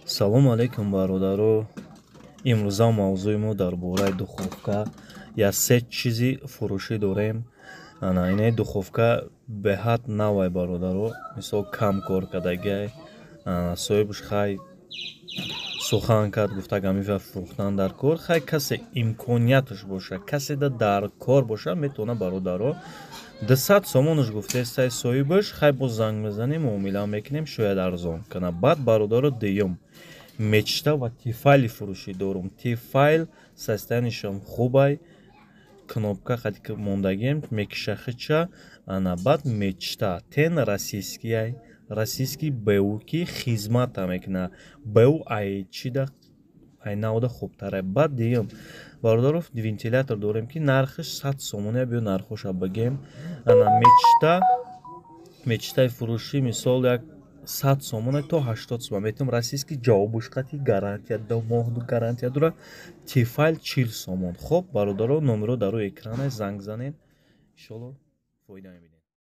Салом алейкум бародаро. Имрӯза мавзӯи мо дар бораи духовка я се чизи фурӯшӣ дорем. Ина духовка беҳад навай бародаро. Мисол кам кор кардагиай. Соҳибаш хай сухан кард, гуфта гамифа фурӯхтан дар кор. Хай касе имконияташ боша, касе дар кор боша, метавона бародаро 200 сомонаш гуфтестай соҳибаш, хай боз занг мезанем, муомила мекунем, шояд арзон кана. Баъд бародаро деюм мечта ва тифайли фурӯшӣ дорум. Тифайл состоянишам хубай, кнопка хати мондагием мекишахича, ана баъд мечта тен расискияй, расиски беу ки хизмата мекуна. Беу ай чида ай науда хубтарай. Баъд деюм бародаро вентилятор дорем ки нархаш 100 сомоне. Биё нархоша бигем. Ана мечтаи фурӯшӣ мисол як 100 сомона то 80 сомон метавонам расиски ҷавобушқати гарантия 2 моҳ гарантия дора. Тифайл 40 сомон. Хоб бародаро номеро дар рӯи экрана занг занед, иншолло фоида мебинед.